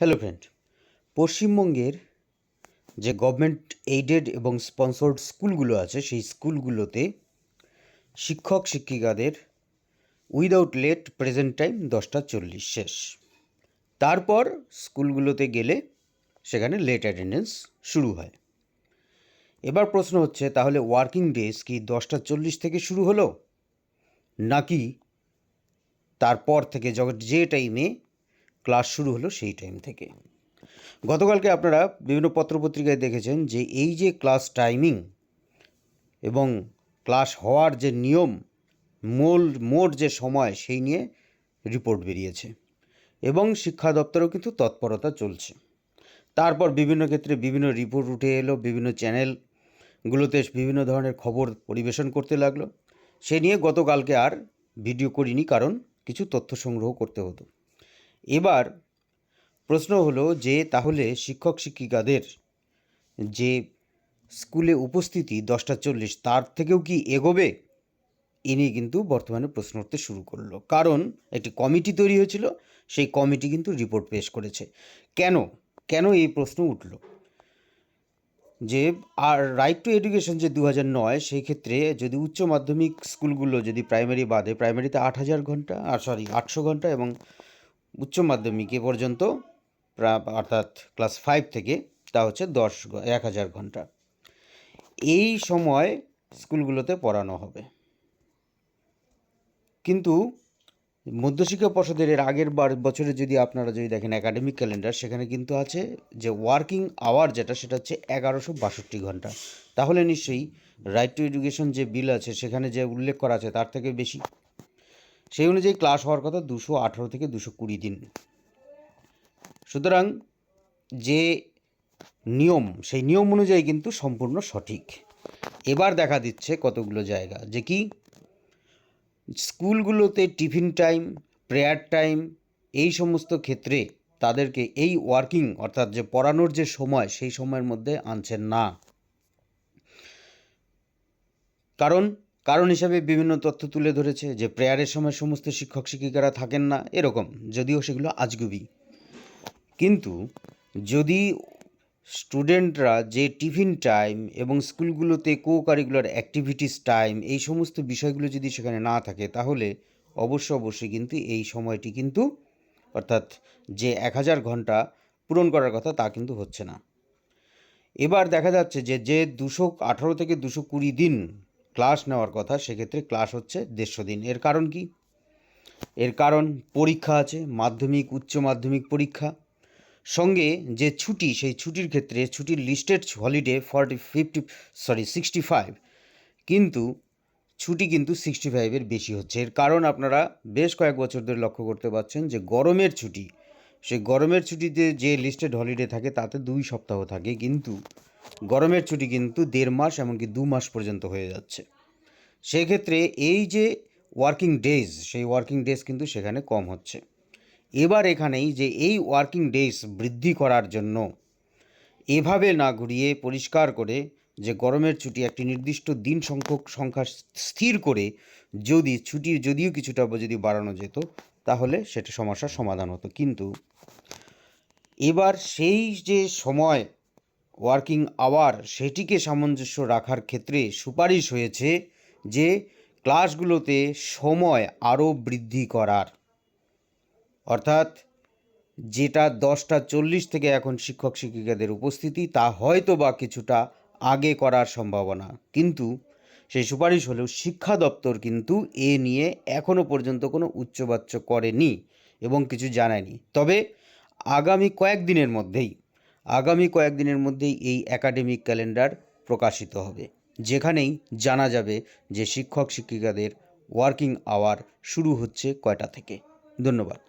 Hello friend, পশ্চিমবঙ্গের যে government aided এবং স্পন্সর্ড স্কুলগুলো আছে সেই স্কুলগুলোতে শিক্ষক শিক্ষিকাদের উইদাউট লেট প্রেজেন্ট টাইম 10:40 শেষ। তারপর স্কুলগুলোতে গেলে সেখানে লেট অ্যাটেন্ডেন্স শুরু হয়। এবার প্রশ্ন হচ্ছে, তাহলে ওয়ার্কিং ডেজ কি 10:40 থেকে শুরু হলো, নাকি তারপর থেকে যে টাইমে ক্লাস শুরু হলো সেই টাইম থেকে? গতকালকে আপনারা বিভিন্ন পত্রপত্রিকায় দেখেছেন যে এই যে ক্লাস টাইমিং এবং ক্লাস হওয়ার যে নিয়ম, মোট যে সময়, সেই নিয়ে রিপোর্ট বেরিয়েছে এবং শিক্ষা দপ্তরেও কিন্তু তৎপরতা চলছে। তারপর বিভিন্ন ক্ষেত্রে বিভিন্ন রিপোর্ট উঠে এলো, বিভিন্ন চ্যানেলগুলোতে বিভিন্ন ধরনের খবর পরিবেশন করতে লাগলো। সে নিয়ে গতকালকে আর ভিডিও করিনি, কারণ কিছু তথ্য সংগ্রহ করতে হতো। এবার প্রশ্ন হলো যে তাহলে শিক্ষক শিক্ষিকাদের যে স্কুলে উপস্থিতি 10:40 তার থেকেও কি এগোবে? এ নিয়ে কিন্তু বর্তমানে প্রশ্ন উঠতে শুরু করলো, কারণ একটি কমিটি তৈরি হয়েছিল, সেই কমিটি কিন্তু রিপোর্ট পেশ করেছে। কেন এই প্রশ্ন উঠল? যে আর রাইট টু এডুকেশন যে 2009, সেই ক্ষেত্রে যদি উচ্চ মাধ্যমিক স্কুলগুলো যদি প্রাইমারি বাদে, প্রাইমারিতে 800 ঘন্টা এবং উচ্চ মাধ্যমিকে পর্যন্ত অর্থাৎ ক্লাস 5 থেকে তা হচ্ছে 1000 ঘন্টা, এই সময় স্কুলগুলোতে পড়ানো হবে। কিন্তু মধ্যশিক্ষা পর্ষদের এর আগের বছরে যদি আপনারা দেখেন একাডেমিক ক্যালেন্ডার, সেখানে কিন্তু আছে যে ওয়ার্কিং আওয়ার সেটা হচ্ছে 1162 ঘন্টা। তাহলে নিশ্চয়ই রাইট টু এডুকেশন যে বিল আছে সেখানে যে উল্লেখ করা আছে তার থেকে বেশি। সেই অনুযায়ী ক্লাস হওয়ার কথা 218 থেকে 220 দিন। সুতরাং যে নিয়ম, সেই নিয়ম অনুযায়ী কিন্তু সম্পূর্ণ সঠিক। এবার দেখা দিচ্ছে কতগুলো জায়গা যে কি স্কুলগুলোতে টিফিন টাইম, প্রেয়ার টাইম, এই সমস্ত ক্ষেত্রে তাদেরকে এই ওয়ার্কিং অর্থাৎ যে পড়ানোর যে সময়, সেই সময়ের মধ্যে আনছেন না। কারণ হিসাবে বিভিন্ন তথ্য তুলে ধরেছে যে প্রেয়ারের সময় সমস্ত শিক্ষক শিক্ষিকারা থাকেন না, এরকম, যদিও সেগুলো আজগুবি। কিন্তু যদি স্টুডেন্টরা যে টিফিন টাইম এবং স্কুলগুলোতে কো কারিকুলার অ্যাক্টিভিটিস টাইম, এই সমস্ত বিষয়গুলো যদি সেখানে না থাকে, তাহলে অবশ্যই কিন্তু এই সময়টি কিন্তু অর্থাৎ যে 1000 ঘন্টা পূরণ করার কথা তা কিন্তু হচ্ছে না। এবার দেখা যাচ্ছে যে 218 থেকে 220 দিন ক্লাস নেওয়ার কথা, সেক্ষেত্রে ক্লাস হচ্ছে 150 দিন। এর কারণ কি? এর কারণ পরীক্ষা আছে, মাধ্যমিক উচ্চ মাধ্যমিক পরীক্ষা, সঙ্গে যে ছুটি, সেই ছুটির ক্ষেত্রে ছুটির লিস্টেড হলিডে 65, কিন্তু ছুটি কিন্তু 65-এর বেশি হচ্ছে। এর কারণ আপনারা বেশ কয়েক বছর ধরে লক্ষ্য করতে পারছেন যে গরমের ছুটি, সেই গরমের ছুটিতে যে লিস্টেড হলিডে থাকে তাতে 2 সপ্তাহ থাকে, কিন্তু গরমের ছুটি কিন্তু 1.5 মাস এমনকি 2 মাস পর্যন্ত হয়ে যাচ্ছে। সেক্ষেত্রে এই যে ওয়ার্কিং ডেজ, সেই ওয়ার্কিং ডেজ কিন্তু সেখানে কম হচ্ছে। এবার এখানেই যে এই ওয়ার্কিং ডেজ বৃদ্ধি করার জন্য এভাবে না ঘুরিয়ে পরিষ্কার করে যে গরমের ছুটি একটি নির্দিষ্ট দিন সংখ্যা স্থির করে যদিও কিছুটা যদি বাড়ানো যেত, তাহলে সেটা সমস্যার সমাধান হতো। কিন্তু এবার সেই যে সময় ওয়ার্কিং আওয়ার, সেটিকে সামঞ্জস্য রাখার ক্ষেত্রে সুপারিশ হয়েছে যে ক্লাসগুলোতে সময় আরও বৃদ্ধি করার, অর্থাৎ যেটা 10:40 থেকে এখন শিক্ষক শিক্ষিকাদের উপস্থিতি, তা হয়তো বা কিছুটা আগে করার সম্ভাবনা, কিন্তু সেই সুপারিশ হলেও শিক্ষা দপ্তর কিন্তু এ নিয়ে এখনও পর্যন্ত কোনো উচ্চবাচ্য করেনি এবং কিছু জানায়নি। তবে আগামী কয়েকদিনের মধ্যেই এই একাডেমিক ক্যালেন্ডার প্রকাশিত হবে, যেখানেই জানা যাবে যে শিক্ষক শিক্ষিকাদের ওয়ার্কিং আওয়ার শুরু হচ্ছে কয়টা থেকে। ধন্যবাদ।